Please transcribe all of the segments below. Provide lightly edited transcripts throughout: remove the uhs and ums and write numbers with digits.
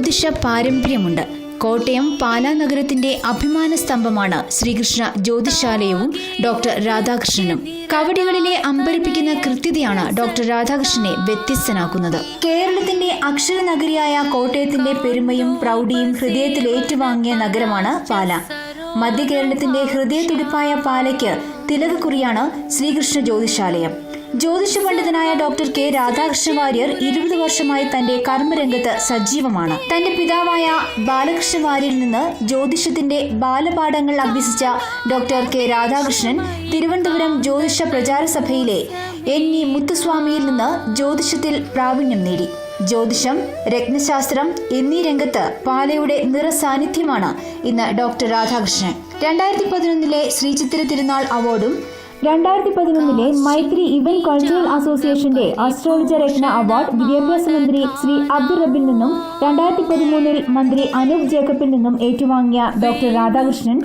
ജ്യോതിഷ പാരമ്പര്യമുണ്ട്. കോട്ടയം പാലാ നഗരത്തിന്റെ അഭിമാന സ്തംഭമാണ് ശ്രീകൃഷ്ണ ജ്യോതിശാലയവും ഡോക്ടർ രാധാകൃഷ്ണനും. കവടികളിലെ അമ്പരപ്പിക്കുന്ന കൃത്യതയാണ് ഡോക്ടർ രാധാകൃഷ്ണനെ വ്യത്യസ്തനാക്കുന്നത്. കേരളത്തിന്റെ അക്ഷരനഗരിയായ കോട്ടയത്തിന്റെ പെരുമയും പ്രൗഢിയും ഹൃദയത്തിൽ ഏറ്റുവാങ്ങിയ നഗരമാണ് പാല. മധ്യ കേരളത്തിന്റെ ഹൃദയതുടിപ്പായ പാലയ്ക്ക് തിലകക്കുറിയാണ് ശ്രീകൃഷ്ണ ജ്യോതിശാലയം. ജ്യോതിഷ പണ്ഡിതനായ ഡോക്ടർ കെ രാധാകൃഷ്ണ വാര്യർ 20 വർഷമായി തന്റെ കർമ്മരംഗത്ത് സജീവമാണ്. തന്റെ പിതാവായ ബാലകൃഷ്ണ വാര്യരിൽ നിന്ന് ജ്യോതിഷത്തിന്റെ ബാലപാഠങ്ങൾ അഭ്യസിച്ച ഡോക്ടർ കെ രാധാകൃഷ്ണൻ തിരുവനന്തപുരം ജ്യോതിഷ പ്രചാര സഭയിലെ NE മുത്തുസ്വാമിയിൽ നിന്ന് ജ്യോതിഷത്തിൽ പ്രാവീണ്യം നേടി. ജ്യോതിഷം, രത്നശാസ്ത്രം എന്നീ രംഗത്ത് പാലയുടെ നിറസാന്നിധ്യമാണ് ഇന്ന് ഡോക്ടർ രാധാകൃഷ്ണൻ. 2011 ശ്രീചിത്തിര തിരുനാൾ അവാർഡും 2011 മൈത്രി ഇവന്റ് കൾച്ചറൽ അസോസിയേഷന്റെ അസ്ട്രോളജർ രത്ന അവാർഡ് വിദ്യാഭ്യാസ മന്ത്രി ശ്രീ അബ്ദുൾ റബ്ബിൽ നിന്നും 2013 മന്ത്രി അനൂപ് ജേക്കബിൽ നിന്നും ഏറ്റുവാങ്ങിയ ഡോക്ടർ രാധാകൃഷ്ണൻ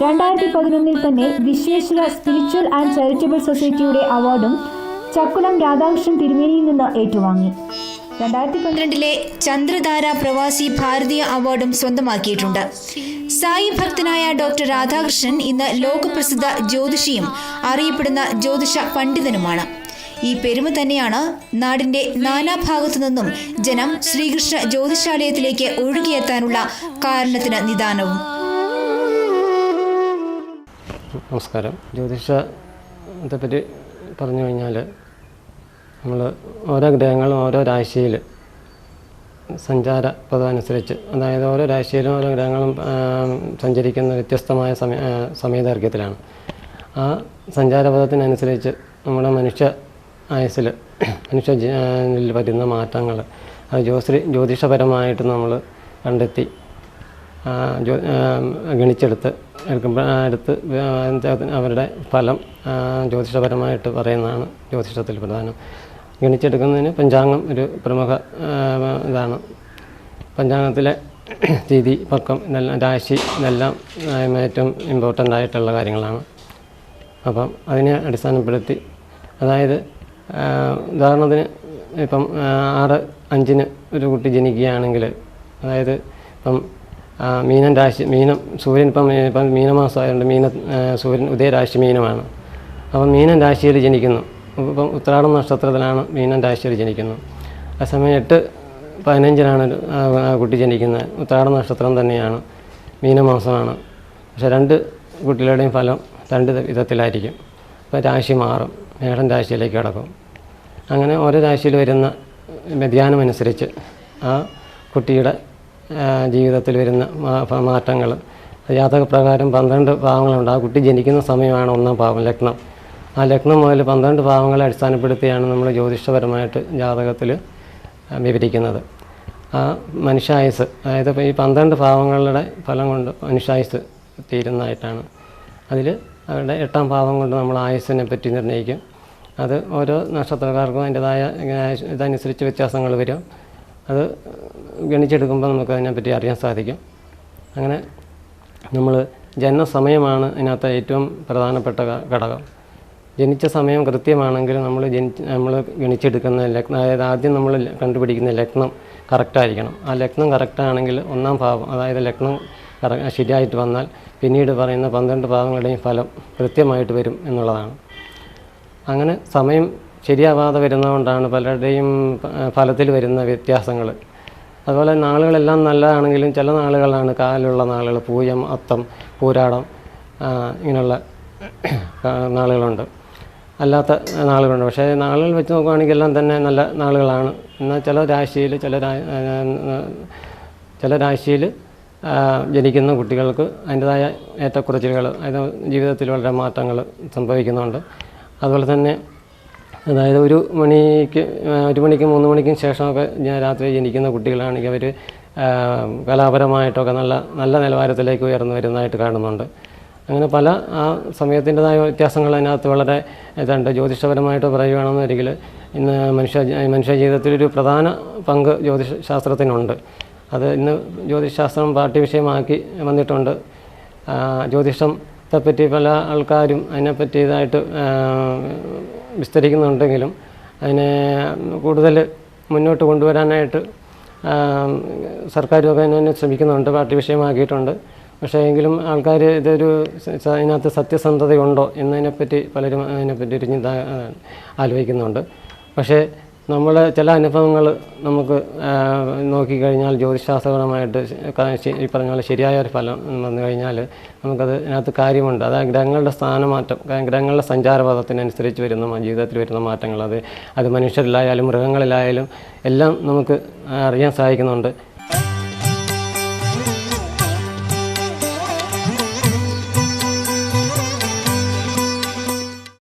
2011 തന്നെ വിശ്വേശ്വര സ്പിരിച്വൽ ആൻഡ് ചാരിറ്റബിൾ സൊസൈറ്റിയുടെ അവാർഡും ചക്കുളം രാധാകൃഷ്ണൻ തിരുമേനിയിൽ നിന്ന് ഏറ്റുവാങ്ങി. 2012 ചന്ദ്രധാര പ്രവാസി ഭാരതീയ അവാർഡും സ്വന്തമാക്കിയിട്ടുണ്ട്. സായി ഭക്തനായ ഡോക്ടർ രാധാകൃഷ്ണൻ ഇന്ന് ലോകപ്രസിദ്ധ ജ്യോതിഷിയും അറിയപ്പെടുന്ന ജ്യോതിഷ പണ്ഡിതനുമാണ്. ഈ പെരുമ തന്നെയാണ് നാടിന്റെ നാനാഭാഗത്തു നിന്നും ജനം ശ്രീകൃഷ്ണ ജ്യോതിശാലയത്തിലേക്ക് ഒഴുകിയെത്താനുള്ള കാരണത്തിന് നിദാനവും. നമസ്കാരം. ജ്യോതിഷത്തെപ്പറ്റി പറഞ്ഞു കഴിഞ്ഞാൽ നമ്മൾ ഓരോ ഗ്രഹങ്ങളും ഓരോ രാശിയിൽ സഞ്ചാര പദമനുസരിച്ച്, അതായത് ഓരോ രാശിയിലും ഓരോ ഗ്രഹങ്ങളും സഞ്ചരിക്കുന്ന വ്യത്യസ്തമായ സമയദൈർഘ്യത്തിലാണ്. ആ സഞ്ചാരപഥത്തിനനുസരിച്ച് നമ്മുടെ മനുഷ്യ ആയുസ്സിൽ മനുഷ്യനിൽ വരുന്ന മാറ്റങ്ങൾ അത് ജ്യോതിഷപരമായിട്ട് നമ്മൾ കണ്ടെത്തി ഗണിച്ചെടുത്ത് അവരുടെ ഫലം ജ്യോതിഷപരമായിട്ട് പറയുന്നതാണ് ജ്യോതിഷത്തിൽ പ്രധാനം. ഗണിച്ചെടുക്കുന്നതിന് പഞ്ചാംഗം ഒരു പ്രമുഖ ഇതാണ്. പഞ്ചാംഗത്തിലെ തിഥി, പക്കം, ഇതെല്ലാം രാശി, ഇതെല്ലാം ഏറ്റവും ഇമ്പോർട്ടൻ്റ് ആയിട്ടുള്ള കാര്യങ്ങളാണ്. അപ്പം അതിനെ അടിസ്ഥാനപ്പെടുത്തി, അതായത് ഉദാഹരണത്തിന് ഇപ്പം 6/5 ഒരു കുട്ടി ജനിക്കുകയാണെങ്കിൽ, അതായത് ഇപ്പം മീനം രാശി, സൂര്യൻ ഇപ്പം മീനമാസമായതുകൊണ്ട് സൂര്യൻ ഉദയരാശി മീനമാണ്. അപ്പം മീനം രാശിയിൽ ജനിക്കുന്നു. ഇപ്പം ഉത്രാടം നക്ഷത്രത്തിലാണ് മീനം രാശിയിൽ ജനിക്കുന്നു. ആ സമയം 8/15 കുട്ടി ജനിക്കുന്നത്. ഉത്രാടം നക്ഷത്രം തന്നെയാണ്, മീനമാസമാണ്. പക്ഷേ 2 കുട്ടികളുടെയും ഫലം 2 വിധത്തിലായിരിക്കും. അപ്പോൾ രാശി മാറും, മേടൻ രാശിയിലേക്ക് കിടക്കും. അങ്ങനെ ഓരോ രാശിയിൽ വരുന്ന വ്യതിയാനമനുസരിച്ച് ആ കുട്ടിയുടെ ജീവിതത്തിൽ വരുന്ന മാറ്റങ്ങൾ, ജാതകപ്രകാരം 12 ഭാവങ്ങളുണ്ട്. ആ കുട്ടി ജനിക്കുന്ന സമയമാണ് 1-ാം ഭാവം, ലഗ്നം. ആ ലഗ്നം മുതൽ 12 ഭാവങ്ങളെ അടിസ്ഥാനപ്പെടുത്തിയാണ് നമ്മൾ ജ്യോതിഷപരമായിട്ട് ജാതകത്തിൽ വിവരിക്കുന്നത്. ആ മനുഷ്യായുസ്, അതായത് ഇപ്പോൾ ഈ 12 ഭാവങ്ങളുടെ ഫലം കൊണ്ട് മനുഷ്യായുസ് തീരുന്നതായിട്ടാണ്. അതിൽ അവരുടെ 8-ാം ഭാവം കൊണ്ട് നമ്മൾ ആയുസ്സിനെ പറ്റി നിർണ്ണയിക്കും. അത് ഓരോ നക്ഷത്രക്കാർക്കും അതിൻ്റെതായ ഇതനുസരിച്ച് വ്യത്യാസങ്ങൾ വരും. അത് ഗണിച്ചെടുക്കുമ്പോൾ നമുക്ക് അതിനെപ്പറ്റി അറിയാൻ സാധിക്കും. അങ്ങനെ നമ്മൾ ജനനസമയമാണ് ഇതിനകത്ത് ഏറ്റവും പ്രധാനപ്പെട്ട ഘടകം. ജനിച്ച സമയം കൃത്യമാണെങ്കിൽ നമ്മൾ ഗണിച്ചെടുക്കുന്ന ലഗ്നം, അതായത് ആദ്യം നമ്മൾ കണ്ടുപിടിക്കുന്ന ലഗ്നം കറക്റ്റായിരിക്കണം. ആ ലഗ്നം കറക്റ്റാണെങ്കിൽ 1-ാം ഭാവം, അതായത് ലഗ്നം ശരിയായിട്ട് വന്നാൽ പിന്നീട് പറയുന്ന 12 ഭാവങ്ങളുടെയും ഫലം കൃത്യമായിട്ട് വരും എന്നുള്ളതാണ്. അങ്ങനെ സമയം ശരിയാവാതെ വരുന്നതുകൊണ്ടാണ് പലരുടെയും ഫലത്തിൽ വരുന്ന വ്യത്യാസങ്ങൾ. അതുപോലെ നാളുകളെല്ലാം നല്ലതാണെങ്കിലും ചില നാളുകളാണ് കാലുള്ള നാളുകൾ, പൂയം, അത്തം, പൂരാടം, ഇങ്ങനെയുള്ള നാളുകളുണ്ട്, അല്ലാത്ത നാളുകളുണ്ട്. പക്ഷേ നാളുകൾ വെച്ച് നോക്കുകയാണെങ്കിൽ എല്ലാം തന്നെ നല്ല നാളുകളാണ്. എന്നാൽ ചില രാശിയിൽ ജനിക്കുന്ന കുട്ടികൾക്ക് അതിൻ്റെതായ ഏറ്റക്കുറച്ചിലുകൾ, അതായത് ജീവിതത്തിൽ വളരെ മാറ്റങ്ങൾ സംഭവിക്കുന്നുണ്ട്. അതുപോലെ തന്നെ അതായത് 1 മണിക്കും 3 മണിക്കും ശേഷമൊക്കെ രാത്രി ജനിക്കുന്ന കുട്ടികളാണെങ്കിൽ അവർ കലാപരമായിട്ടൊക്കെ നല്ല നിലവാരത്തിലേക്ക് ഉയർന്നു വരുന്നതായിട്ട് കാണുന്നുണ്ട്. അങ്ങനെ പല ആ സമയത്തിൻ്റെതായ വ്യത്യാസങ്ങൾ അതിനകത്ത് വളരെ ഇതുണ്ട്. ജ്യോതിഷപരമായിട്ട് പറയുകയാണെന്നൊരിക്കൽ ഇന്ന് മനുഷ്യ ജീവിതത്തിലൊരു പ്രധാന പങ്ക് ജ്യോതിഷശാസ്ത്രത്തിനുണ്ട്. അത് ഇന്ന് ജ്യോതിഷശാസ്ത്രം പാഠ്യവിഷയമാക്കി വന്നിട്ടുണ്ട്. ജ്യോതിഷത്തെപ്പറ്റി പല ആൾക്കാരും അതിനെപ്പറ്റി ഇതായിട്ട് വിസ്തരിക്കുന്നുണ്ടെങ്കിലും അതിനെ കൂടുതൽ മുന്നോട്ട് കൊണ്ടുവരാനായിട്ട് സർക്കാർ തന്നെ ശ്രമിക്കുന്നുണ്ട്, പാഠ്യ വിഷയമാക്കിയിട്ടുണ്ട്. പക്ഷേ എങ്കിലും ആൾക്കാർ ഇതൊരു ഇതിനകത്ത് സത്യസന്ധതയുണ്ടോ എന്നതിനെപ്പറ്റി പലരും അതിനെപ്പറ്റി ഒരു ചിന്ത ആലോചിക്കുന്നുണ്ട്. പക്ഷേ നമ്മൾ ചില അനുഭവങ്ങൾ നമുക്ക് നോക്കിക്കഴിഞ്ഞാൽ ജ്യോതിശാസ്ത്രപരമായിട്ട് ഈ പറഞ്ഞ പോലെ ശരിയായ ഒരു ഫലം വന്നു കഴിഞ്ഞാൽ നമുക്കത് ഇതിനകത്ത് കാര്യമുണ്ട്. അതായത് ഗ്രഹങ്ങളുടെ സ്ഥാനമാറ്റം, ഗ്രഹങ്ങളുടെ സഞ്ചാരപഥത്തിനനുസരിച്ച് വരുന്ന ജീവിതത്തിൽ വരുന്ന മാറ്റങ്ങൾ, അത് മനുഷ്യരിലായാലും മൃഗങ്ങളിലായാലും എല്ലാം നമുക്ക് അറിയാൻ സാധിക്കുന്നുണ്ട്.